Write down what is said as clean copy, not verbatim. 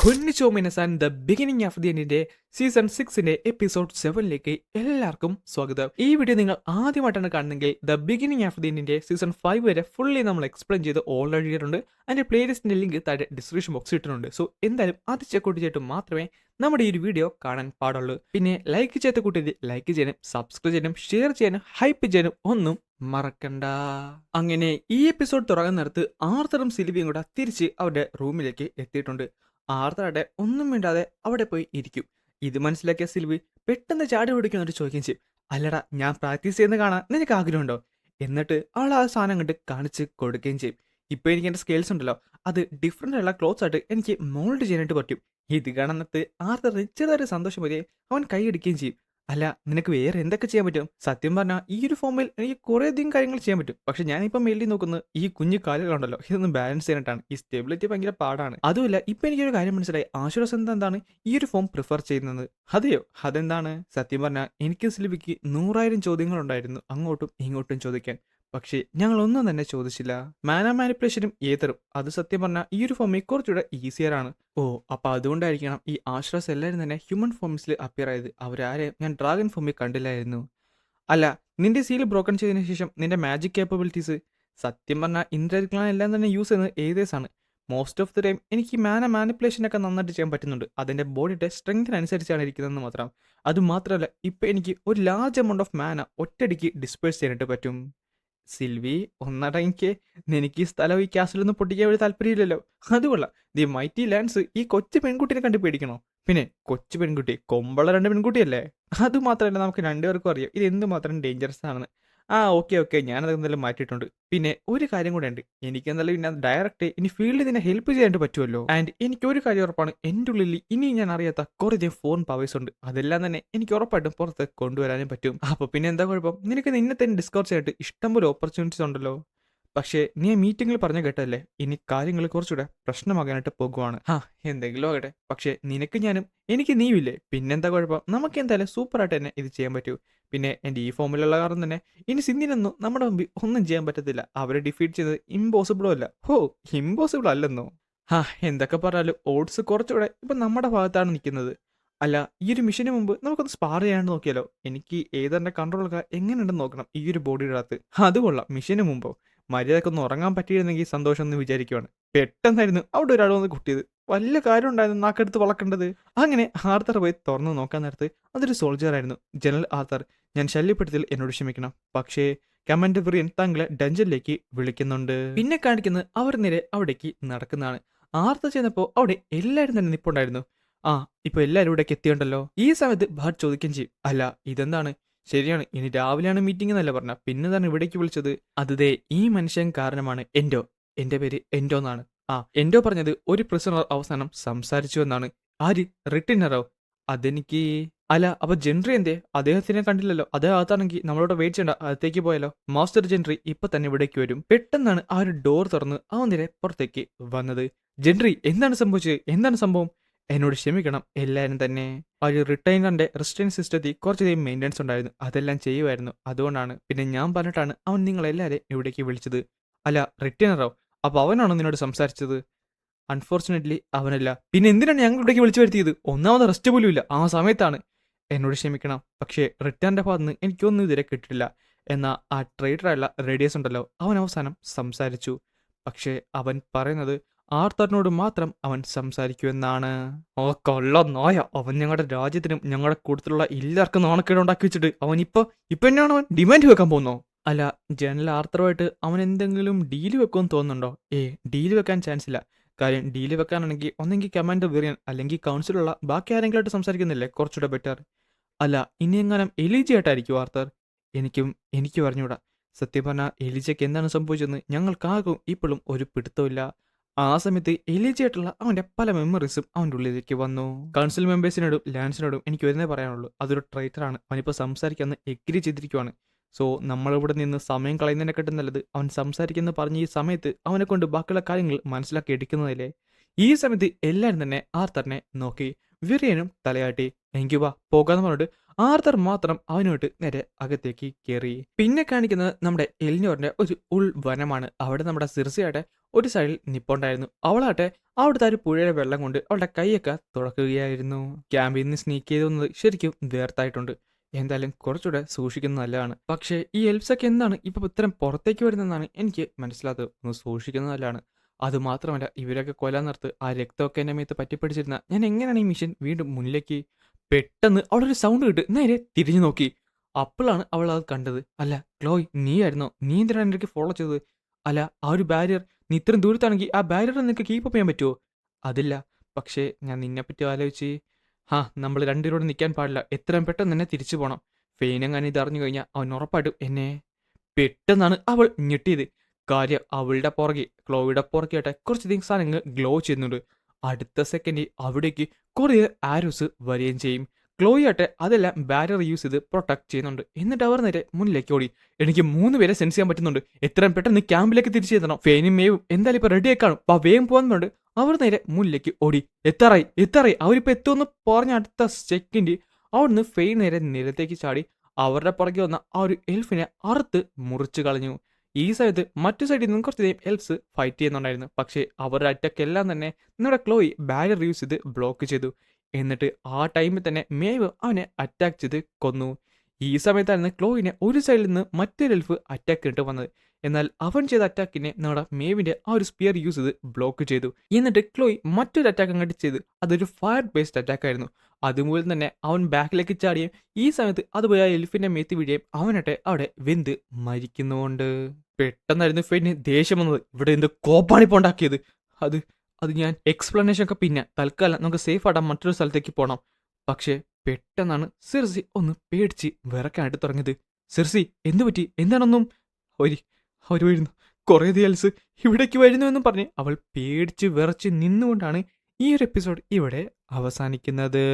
കൊന്നിച്ചോ മിനസാൻ the beginning of the എൻഡിന്റെ season 6 episode 7ലേക്ക് എല്ലാവർക്കും സ്വാഗതം. ഈ വീഡിയോ നിങ്ങൾ ആദ്യമായിട്ടാണ് കാണുന്നെങ്കിൽ ദ ബിഗിനിങ് ഓഫ് ദി എൻഡിന്റെ സീസൺ 5 വരെ ഫുള്ളി നമ്മൾ എക്സ്പ്ലെയിൻ ചെയ്ത് ഓൾറെഡി ഇട്ടിട്ടുണ്ട്. അതിന്റെ പ്ലേലിസ്റ്റിന്റെ ലിങ്ക് താഴെ ഡിസ്ക്രിപ്ഷൻ ബോക്സിൽ ഇട്ടിട്ടുണ്ട്. സോ എന്തായാലും അത് ചെക്കൗട്ട് ചെയ്തിട്ട് മാത്രമേ നമ്മുടെ ഈ ഒരു വീഡിയോ കാണാൻ പാടുള്ളൂ. പിന്നെ ലൈക്ക് ചെയ്ത കൂട്ടി ലൈക്ക് ചെയ്യാനും സബ്സ്ക്രൈബ് ചെയ്യാനും ഷെയർ ചെയ്യാനും ഹൈപ്പ് ചെയ്യാനും ഒന്നും മറക്കണ്ട. അങ്ങനെ ഈ എപ്പിസോഡ് തുടങ്ങുന്നിടത്ത് ആർത്തറും സിൽവിയും കൂടെ തിരിച്ച് അവരുടെ റൂമിലേക്ക് എത്തിയിട്ടുണ്ട്. ആർത്തറുടെ ഒന്നും മിണ്ടാതെ അവിടെ പോയി ഇരിക്കും. ഇത് മനസ്സിലാക്കിയ സിൽവി പെട്ടെന്ന് ചാടി ഓടിക്കുന്നവർ ചോദിക്കുകയും ചെയ്യും, അല്ലടാ ഞാൻ പ്രാക്ടീസ് ചെയ്യുന്ന കാണാൻ നിനക്ക് ആഗ്രഹമുണ്ടോ? എന്നിട്ട് അവൾ ആ സാധനം കണ്ട് കാണിച്ച് കൊടുക്കുകയും ചെയ്യും. ഇപ്പൊ എനിക്ക് എന്റെ സ്കെയിൽസ് ഉണ്ടല്ലോ, അത് ഡിഫറെന്റ് ഉള്ള ക്ലോത്ത്സ് ആയിട്ട് എനിക്ക് മോൾഡ് ചെയ്യാനായിട്ട് പറ്റും. ഇത് കാണുന്നത് ആർത്തറിന് ചെറിയൊരു സന്തോഷം വരെ അവൻ കൈയടിക്കുകയും ചെയ്യും. അല്ല, നിനക്ക് വേറെ എന്തൊക്കെ ചെയ്യാൻ പറ്റും? സത്യം പറഞ്ഞാൽ ഈ ഒരു ഫോമിൽ എനിക്ക് കുറേ അധികം കാര്യങ്ങൾ ചെയ്യാൻ പറ്റും. പക്ഷെ ഞാനിപ്പം മെയിൻലി നോക്കുന്നത് ഈ കുഞ്ഞു കാലുകളുണ്ടല്ലോ, ഇതൊന്നും ബാലൻസ് ചെയ്യാനായിട്ടാണ്. ഈ സ്റ്റെബിലിറ്റി ഭയങ്കര പാടാണ്. അതുമല്ല, ഇപ്പൊ എനിക്കൊരു കാര്യം മനസ്സിലായി, ആശ്വാസം എന്താണ് ഈ ഒരു ഫോം പ്രിഫർ ചെയ്യുന്നത്. അതെയോ, അതെന്താണ്? സത്യം പറഞ്ഞാൽ എനിക്ക് സിൽവിക്ക് 100,000 ചോദ്യങ്ങളുണ്ടായിരുന്നു അങ്ങോട്ടും ഇങ്ങോട്ടും ചോദിക്കാൻ. പക്ഷേ ഞങ്ങളൊന്നും തന്നെ ചോദിച്ചില്ല. മാന മാനിപ്പുലേഷനും ഏതറും അത് സത്യം പറഞ്ഞാൽ ഈ ഒരു ഫോമിൽ കുറച്ചുകൂടെ ഈസിയറാണ്. ഓ, അപ്പൊ അതുകൊണ്ടായിരിക്കണം ഈ ആശ്വാസ് എല്ലാവരും തന്നെ ഹ്യൂമൻ ഫോംസിൽ അപ്പിയർ ആയത്. അവരാരെയും ഞാൻ ഡ്രാഗൺ ഫോമിൽ കണ്ടില്ലായിരുന്നു. അല്ല, നിന്റെ സീൽ ബ്രോക്കൺ ചെയ്തതിനു ശേഷം നിന്റെ മാജിക് കേപ്പബിലിറ്റീസ് സത്യം പറഞ്ഞാൽ ഇന്ദ്രജിത്ത് എല്ലാം തന്നെ യൂസ് ചെയ്യുന്നത് ഏതേഴ്സാണ്. മോസ്റ്റ് ഓഫ് ദി ടൈം എനിക്ക് മാന മാനിപ്പുലേഷനൊക്കെ നന്നായിട്ട് ചെയ്യാൻ പറ്റുന്നുണ്ട്. അതിൻ്റെ ബോഡിയുടെ സ്ട്രെങ്തിനനുസരിച്ചാണ് ഇരിക്കുന്നതെന്ന് മാത്രം. അതുമാത്രമല്ല, ഇപ്പം എനിക്ക് ഒരു ലാർജ് എമൗണ്ട് ഓഫ് മാന ഒറ്റയടിക്ക് ഡിസ്പേഴ്സ് ചെയ്യാനായിട്ട് പറ്റും. സിൽവി, ഒന്നടങ്ങിക്ക്. നിനക്ക് ഈ സ്ഥലം ഈ ക്യാസിലൊന്നും പൊട്ടിക്കാൻ ഒരു താല്പര്യമില്ലല്ലോ. അതുകൊള്ളാം. ദി മൈറ്റി ലാൻഡ്സ് ഈ കൊച്ചു പെൺകുട്ടിനെ കണ്ട് പേടിക്കണോ? പിന്നെ കൊച്ചു പെൺകുട്ടി, കൊമ്പുള്ള 2 പെൺകുട്ടിയല്ലേ? അതുമാത്രമല്ല, നമുക്ക് രണ്ടുപേർക്കും അറിയാം ഇത് എന്തുമാത്രം ഡേഞ്ചറസ് ആണെന്ന്. ആ, ഓക്കെ, ഞാനത് എന്തായാലും മാറ്റിയിട്ടുണ്ട്. പിന്നെ ഒരു കാര്യം കൂടെ ഉണ്ട്, എനിക്ക് എന്തായാലും പിന്നെ ഡയറക്റ്റ് ഇനി ഫീൽഡിൽ നിന്നെ ഹെൽപ്പ് ചെയ്യാനായിട്ട് പറ്റുമല്ലോ. ആൻഡ് എനിക്ക് ഒരു കാര്യം ഉറപ്പാണ്, എൻ്റെ ഉള്ളിൽ ഇനി ഞാൻ അറിയാത്ത കുറേ ഫോൺ പവേഴ്സ് ഉണ്ട്. അതെല്ലാം തന്നെ എനിക്ക് ഉറപ്പായിട്ടും പുറത്ത് കൊണ്ടുവരാനും പറ്റും. അപ്പൊ പിന്നെ എന്താ കുഴപ്പം? നിനക്ക് നിന്നെ തന്നെ ഡിസ്കവർ ചെയ്യാനായിട്ട് ഇഷ്ടംപോലെ ഓപ്പർച്യൂണിറ്റീസ് ഉണ്ടല്ലോ. പക്ഷേ നീ മീറ്റിംഗിൽ പറഞ്ഞു കേട്ടല്ലേ, ഇനി കാര്യങ്ങൾ കുറച്ചുകൂടെ പ്രശ്നമാകാനായിട്ട് പോകുവാണ്. എന്തെങ്കിലും ആകട്ടെ, പക്ഷേ നിനക്ക് ഞാനും എനിക്ക് നീയുമില്ലേ, പിന്നെന്താ കുഴപ്പം? നമുക്ക് എന്തായാലും സൂപ്പറായിട്ട് തന്നെ ഇത് ചെയ്യാൻ പറ്റൂ. പിന്നെ എൻ്റെ ഈ ഫോമിലുള്ള കാരണം തന്നെ ഇനി സിന്ധിനൊന്നും നമ്മുടെ മുമ്പിൽ ഒന്നും ചെയ്യാൻ പറ്റത്തില്ല. അവരെ ഡിഫീറ്റ് ചെയ്തത് ഇമ്പോസിബിളും അല്ല. ഇമ്പോസിബിൾ അല്ലെന്നോ? എന്തൊക്കെ പറഞ്ഞാലും ഓട്സ് കുറച്ചുകൂടെ ഇപ്പം നമ്മുടെ ഭാഗത്താണ് നിൽക്കുന്നത്. അല്ല, ഈ ഒരു മിഷന് മുമ്പ് നമുക്കൊന്ന് സ്പാർ ചെയ്യാണ്ട് നോക്കിയാലോ? എനിക്ക് ഏതെൻ്റെ കൺട്രോളൊക്കെ എങ്ങനെയുണ്ടെന്ന് നോക്കണം ഈ ഒരു ബോഡിയുടെ അകത്ത്. അത് കൊള്ളാം. മിഷന് മുമ്പോ മര്യാദക്കൊന്ന് ഉറങ്ങാൻ പറ്റിയിരുന്നെങ്കിൽ സന്തോഷം എന്ന് വിചാരിക്കുവാണ്. പെട്ടെന്നായിരുന്നു അവിടെ ഒരാൾ വന്ന് കുട്ടിയത്. വല്ല കാര്യം ഉണ്ടായിരുന്നു നാക്കെടുത്ത് വളക്കേണ്ടത്. അങ്ങനെ ആർത്തർ പോയി തുറന്നു നോക്കാൻ നേരത്ത് അതൊരു സോൾജർ ആയിരുന്നു. ജനറൽ ആർത്തർ, ഞാൻ ശല്യപ്പെടുത്തിൽ എന്നോട് ക്ഷമിക്കണം. പക്ഷേ കമാൻഡർ ബ്രിയൻ താങ്കളെ ഡഞ്ചനിലേക്ക് വിളിക്കുന്നുണ്ട്. പിന്നെ കാണിക്കുന്നത് അവർ നേരെ അവിടേക്ക് നടക്കുന്നതാണ്. ആർത്തർ ചെന്നപ്പോൾ അവിടെ എല്ലാവരും തന്നെ നിപ്പുണ്ടായിരുന്നു. ഇപ്പൊ എല്ലാവരും ഇവിടേക്ക് എത്തിയുണ്ടല്ലോ. ഈ സമയത്ത് ഭാട്ട് ചോദിക്കുകയും ചെയ്യും, അല്ല ഇതെന്താണ്? ശരിയാണ്, ഇനി രാവിലെയാണ് മീറ്റിംഗ് എന്നല്ല പറഞ്ഞ, പിന്നെ തന്നെ ഇവിടേക്ക് വിളിച്ചത്? അതേ, ഈ മനുഷ്യൻ കാരണമാണ്. എന്റെ പേര് എൻഡോ എന്നാണ്. എൻഡോ പറഞ്ഞത് ഒരു പ്രിസണർ അവസാനം സംസാരിച്ചു എന്നാണ്. ആര്? റിട്ടിനറോ? അതെനിക്ക് അല്ല, അപ്പൊ ജെൻട്രി എന്തേ? അദ്ദേഹത്തിനെ കണ്ടില്ലല്ലോ. അദ്ദേഹത്താണെങ്കിൽ നമ്മളോട് വെയിറ്റ് ചെയ്യണ്ട, അകത്തേക്ക് പോയാലോ? മാസ്റ്റർ ജെൻട്രി ഇപ്പൊ തന്നെ ഇവിടേക്ക് വരും. പെട്ടെന്നാണ് ആ ഒരു ഡോർ തുറന്ന് അവൻ നേരെ പുറത്തേക്ക് വന്നത്. ജെൻട്രി, എന്താണ് സംഭവിച്ചത്? എന്താണ് സംഭവം? എന്നോട് ക്ഷമിക്കണം എല്ലാവരും തന്നെ. ആ ഒരു റിട്ടൈനറിന്റെ റെസിസ്റ്റൻസ് സിസ്റ്റത്തിൽ കുറച്ചധികം മെയിൻ്റെനൻസ് ഉണ്ടായിരുന്നു, അതെല്ലാം ചെയ്യുമായിരുന്നു. അതുകൊണ്ടാണ്. പിന്നെ ഞാൻ പറഞ്ഞിട്ടാണ് അവൻ നിങ്ങളെല്ലാവരെയും ഇവിടേക്ക് വിളിച്ചത്. അല്ല, റിട്ടൈനറോ? അപ്പൊ അവനാണോ നിന്നോട് സംസാരിച്ചത്? അൺഫോർച്ചുനേറ്റ്ലി അവനല്ല. പിന്നെ എന്തിനാണ് ഞങ്ങൾ ഇവിടേക്ക് വിളിച്ചു വരുത്തിയത്? ഒന്നാമത് റെസ്റ്റ് പോലും ഇല്ല ആ സമയത്താണ്. എന്നോട് ക്ഷമിക്കണം, പക്ഷേ റിട്ടേണിന്റെ ഭാഗത്തുനിന്ന് എനിക്കൊന്നും ഇതുവരെ കിട്ടിയിട്ടില്ല. എന്നാൽ ആ ട്രേഡറായുള്ള റേഡിയസ് ഉണ്ടല്ലോ, അവൻ അവസാനം സംസാരിച്ചു. പക്ഷേ അവൻ പറയുന്നത് ആർത്തറിനോട് മാത്രം അവൻ സംസാരിക്കുമെന്നാണ്. കൊള്ള നോയ, അവൻ ഞങ്ങളുടെ രാജ്യത്തിനും ഞങ്ങളുടെ കൂട്ടത്തിലുള്ള എല്ലാവർക്കും നാണക്കേട് ഉണ്ടാക്കി വെച്ചിട്ട് അവൻ ഇപ്പൊ എന്നാണ് അവൻ ഡിമാൻഡ് വെക്കാൻ പോകുന്നോ? അല്ല, ജനറൽ ആർത്തറുമായിട്ട് അവൻ എന്തെങ്കിലും ഡീല് വെക്കുമെന്ന് തോന്നുന്നുണ്ടോ? ഡീല് വെക്കാൻ ചാൻസ് ഇല്ല. കാര്യം ഡീല് വെക്കാനാണെങ്കിൽ ഒന്നെങ്കിൽ കമാൻഡർ വെറിയൻ അല്ലെങ്കിൽ കൗൺസിലുള്ള ബാക്കി ആരെങ്കിലുമായിട്ട് സംസാരിക്കുന്നില്ലേ കുറച്ചുകൂടെ ബെറ്റർ. അല്ല, ഇനി എങ്ങാനും എലിജയായിട്ടായിരിക്കും ആർത്തർ? എനിക്ക് പറഞ്ഞുകൂടാ. സത്യം പറഞ്ഞാൽ എലിജയ്ക്ക് എന്താണ് സംഭവിച്ചതെന്ന് ഞങ്ങൾക്കാർക്കും ഇപ്പോഴും ഒരു പിടുത്തമില്ല. ആ സമയത്ത് എലിജയായിട്ടുള്ള അവന്റെ പല മെമ്മറീസും അവൻ്റെ ഉള്ളിലേക്ക് വന്നു. കൗൺസിൽ മെമ്പേഴ്സിനോടും ലാൻസിനോടും എനിക്ക് വരുന്നേ പറയാനുള്ളൂ, അതൊരു ട്രൈറ്ററാണ്. അവനിപ്പോൾ സംസാരിക്കാമെന്ന് എഗ്രി ചെയ്തിരിക്കുവാണ്. സോ നമ്മളിവിടെ നിന്ന് സമയം കളയുന്നതിനെക്കാട്ടും നല്ലത് അവൻ സംസാരിക്കുന്ന പറഞ്ഞ ഈ സമയത്ത് അവനെ കൊണ്ട് ബാക്കിയുള്ള കാര്യങ്ങൾ മനസ്സിലാക്കി എടുക്കുന്നതല്ലേ. ഈ സമയത്ത് എല്ലാവരും തന്നെ ആർത്തറിനെ നോക്കി. വിറിയനും തലയാട്ടി. എങ്കിൽ വാ പോകാന്ന് പറഞ്ഞിട്ട് ആർത്തർ മാത്രം അവനോട്ട് നേരെ അകത്തേക്ക് കയറി. പിന്നെ കാണിക്കുന്നത് നമ്മുടെ എലിനോറിന്റെ ഒരു ഉൾവനമാണ്. അവിടെ നമ്മുടെ സിർസിയാട്ടെ ഒരു സൈഡിൽ നിപ്പുണ്ടായിരുന്നു. അവളാട്ടെ അവിടുത്തെ ഒരു പുഴയുടെ വെള്ളം കൊണ്ട് അവളുടെ കൈയൊക്കെ തുറക്കുകയായിരുന്നു. ക്യാമ്പിൽ നിന്ന് സ്നീക്ക് ചെയ്ത് വന്നത് ശരിക്കും വേർത്തായിട്ടുണ്ട്. എന്തായാലും കുറച്ചുകൂടെ സൂക്ഷിക്കുന്നത് നല്ലതാണ്. പക്ഷേ ഈ എൽപ്സൊക്കെ എന്താണ് ഇപ്പൊ ഇത്തരം പുറത്തേക്ക് വരുന്നതെന്നാണ് എനിക്ക് മനസ്സിലാത്തത്. ഒന്ന് സൂക്ഷിക്കുന്നത് നല്ലതാണ്. അതുമാത്രമല്ല ഇവരൊക്കെ കൊല്ലാൻ നിർത്ത് ആ രക്തമൊക്കെ എന്റെ മേത്ത് പറ്റിപ്പിടിച്ചിരുന്ന ഞാൻ എങ്ങനെയാണ് ഈ മിഷൻ വീണ്ടും മുന്നിലേക്ക്. പെട്ടെന്ന് അവളൊരു സൗണ്ട് കേട്ട് നേരെ തിരിഞ്ഞു നോക്കി. അപ്പോഴാണ് അവൾ അത് കണ്ടത്. അല്ല ക്ലോയ്, നീയായിരുന്നോ? നീ എന്തിനാണ് എനിക്ക് ഫോളോ ചെയ്തത്? അല്ല ആ ഒരു ബാരിയർ, നീ ഇത്രയും ദൂരത്താണെങ്കിൽ ആ ബാരിയർ നിനക്ക് കീപ്പ് ചെയ്യാൻ പറ്റുമോ? അതില്ല, പക്ഷേ ഞാൻ നിന്നെപ്പറ്റി ആലോചിച്ച് നമ്മൾ രണ്ടുപേരോട് നിൽക്കാൻ പാടില്ല. എത്രയും പെട്ടെന്ന് തന്നെ തിരിച്ചു പോകണം. ഫെയിനെങ്ങാനും ഇതറിഞ്ഞു കഴിഞ്ഞാൽ അവൻ ഉറപ്പായിട്ടും എന്നെ. പെട്ടെന്നാണ് അവൾ ഞെട്ടിയത്. കാര്യം അവളുടെ പുറകെ, ക്ലോയുടെ പുറകെയായിട്ട് കുറച്ചധികം സാധനങ്ങൾ ഗ്ലോ ചെയ്യുന്നുണ്ട്. അടുത്ത സെക്കൻഡ് അവിടേക്ക് കുറേ ആരോസ് വരികയും ചെയ്യും. ക്ലോയി ആട്ടെ അതെല്ലാം ബാരിയർ യൂസ് ചെയ്ത് പ്രൊട്ടക്ട് ചെയ്യുന്നുണ്ട്. എന്നിട്ട് അവർ നേരെ മുന്നിലേക്ക് ഓടി. എനിക്ക് 3 പേരെ സെൻസ് ചെയ്യാൻ പറ്റുന്നുണ്ട്. എത്രയും പെട്ടെന്ന് ക്യാമ്പിലേക്ക് തിരിച്ചു എത്തണം. ഫെയിനും മേവും എന്തായാലും ഇപ്പൊ റെഡി ആയി കാണും. വേഗം പോകാന്നുണ്ട്. അവർ നേരെ മുന്നിലേക്ക് ഓടി. എത്താറായി അവരിപ്പോ എത്തുമെന്ന് പറഞ്ഞ അടുത്ത സെക്കൻഡ് അവിടുന്ന് ഫെയിൻ നേരെ നിലത്തേക്ക് ചാടി അവരുടെ പുറകെ വന്ന ആ ഒരു എൽഫിനെ അറുത്ത് മുറിച്ചു കളഞ്ഞു. ഈ സമയത്ത് മറ്റു സൈഡിൽ നിന്നും കുറച്ചധികം എൽഫ്സ് ഫൈറ്റ് ചെയ്യുന്നുണ്ടായിരുന്നു. പക്ഷേ അവരുടെ അറ്റാക്ക് എല്ലാം തന്നെ നമ്മുടെ ക്ലോയി ബാരിയർ യൂസ് ചെയ്ത് ബ്ലോക്ക് ചെയ്തു. എന്നിട്ട് ആ ടൈമിൽ തന്നെ മേവ് അവനെ അറ്റാക്ക് ചെയ്ത് കൊന്നു. ഈ സമയത്തായിരുന്നു ക്ലോയിനെ ഒരു സൈഡിൽ നിന്ന് മറ്റൊരു എൽഫ് അറ്റാക്ക് ഇട്ട് വന്നത്. എന്നാൽ അവൻ ചെയ്ത അറ്റാക്കിനെ നമ്മുടെ മേവിന്റെ ആ ഒരു സ്പിയർ യൂസ് ചെയ്ത് ബ്ലോക്ക് ചെയ്തു. എന്നിട്ട് ക്ലോയി മറ്റൊരു അറ്റാക്ക് അങ്ങോട്ട് ചെയ്ത് അതൊരു ഫയർ ബേസ്ഡ് അറ്റാക്ക് ആയിരുന്നു. അതുമൂലം തന്നെ അവൻ ബാക്കിലേക്ക് ചാടിയും ഈ സമയത്ത് അതുപോയി ആ എലിഫിന്റെ മേത്ത് വീഴുകയും അവനട്ടെ അവിടെ വെന്ത് മരിക്കുന്നുണ്ട്. പെട്ടെന്നായിരുന്നു ഫെയിന് ദേഷ്യം വന്നത്. ഇവിടെ എന്ത് കോപ്പാണിപ്പോ ഉണ്ടാക്കിയത്? അത് അത് ഞാൻ എക്സ്പ്ലനേഷൻ ഒക്കെ പിന്നെ തൽക്കാലം നമുക്ക് സേഫ് ആടാൻ മറ്റൊരു സ്ഥലത്തേക്ക് പോകണം. പക്ഷേ പെട്ടെന്നാണ് സിർസി ഒന്ന് പേടിച്ച് വിറക്കാനായിട്ട് തുടങ്ങിയത്. സിർസി എന്തു പറ്റി? എന്താണൊന്നും അവർ വരുന്നു, കുറേ ദിയൽസ് ഇവിടേക്ക് വരുന്നു എന്നും പറഞ്ഞ് അവൾ പേടിച്ച് വിറച്ച് നിന്നുകൊണ്ടാണ് ഈ ഒരു എപ്പിസോഡ് ഇവിടെ അവസാനിക്കുന്നത്.